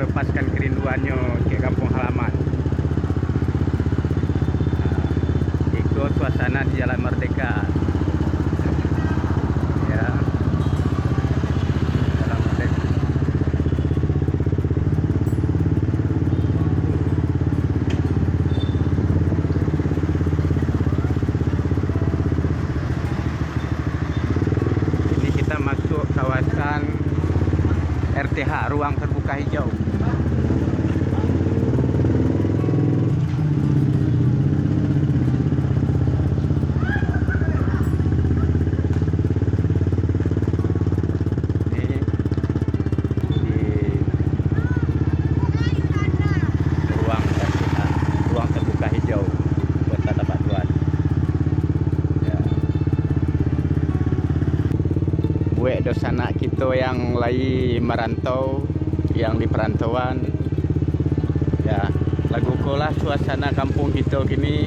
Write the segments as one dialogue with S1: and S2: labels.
S1: melepaskan kerinduannya ke kampung halaman. Ikut suasana di Jalan Merdeka. Ya. Jalan Merdeka. Ini kita masuk kawasan RTH, ruang terbuka hijau. Buat dosa anak kita yang lagi merantau, yang di perantauan, ya lagu kolah suasana kampung kita gini.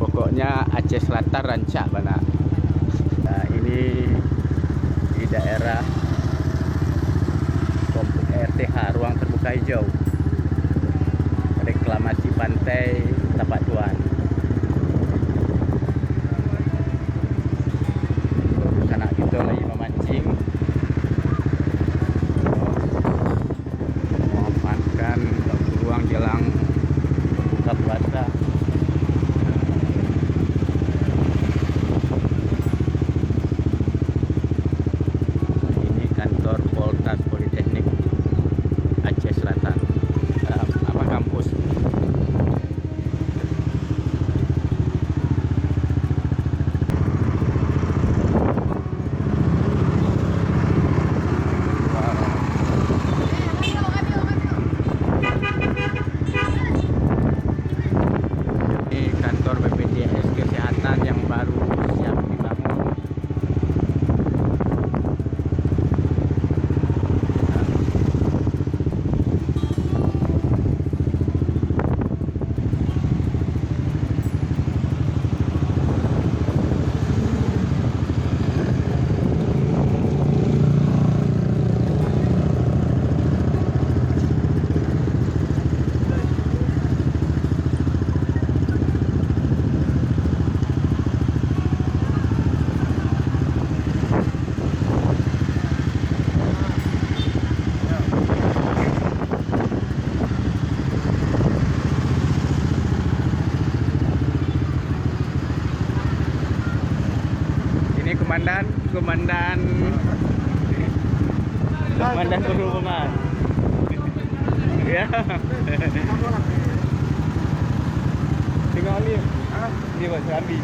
S1: Pokoknya Aceh Selatan rancak bana. Nah, ini di daerah kompleks RTH, ruang terbuka hijau, reklamasi pantai Tapak Tuan. Lagi memancing, memanfaatkan ruang jelang buka puasa. Ini kantor Poltas Politeknik Aceh Selatan, kampus. Yang baru siap dibangun. Komandan perhubungan. Ya. Tinggal ni. Ini buat Serambi.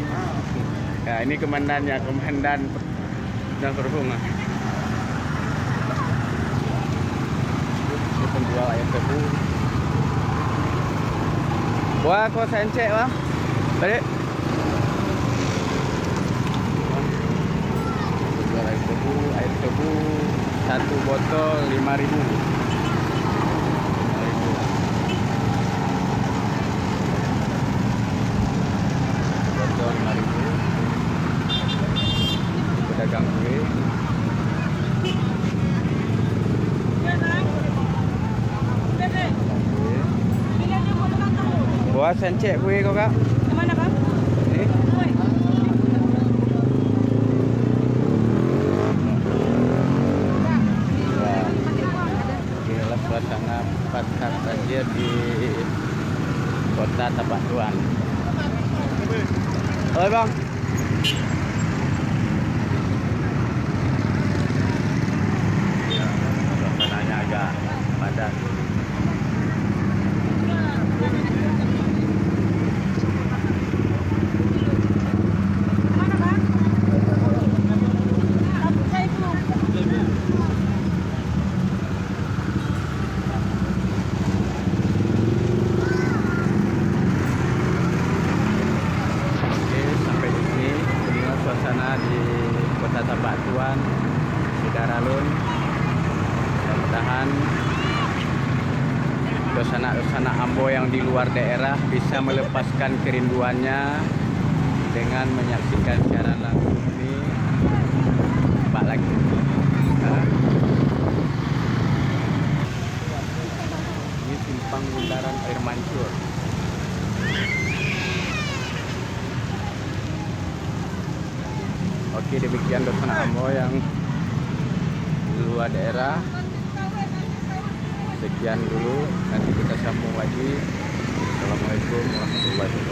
S1: Ya, ini komandannya, komandan dan perhubungan. Ini penjual ayam tebu. Wah, kau sencek bang. Balik. Air tebu satu botol 5.000. Botol 5.000. Pedagang kue. Buat sencek kue kau kak?
S2: Mana kak?
S1: Ini. Suasana pasar banjir di kota Tapak Tuan. Oi bang. Suasananya agak padat.
S2: Mana bang?
S1: Suasana di kota Tapak Tuan sudah ralun. Mudah-mudahan dosana Ambo yang di luar daerah bisa melepaskan kerinduannya dengan menyaksikan siaran langsung ini. Pak lagi. Pangundaran Air Mancur. Oke, demikian Dr. Amo yang di luar daerah. Sekian dulu, nanti kita sambung lagi. Assalamualaikum warahmatullahi wabarakatuh.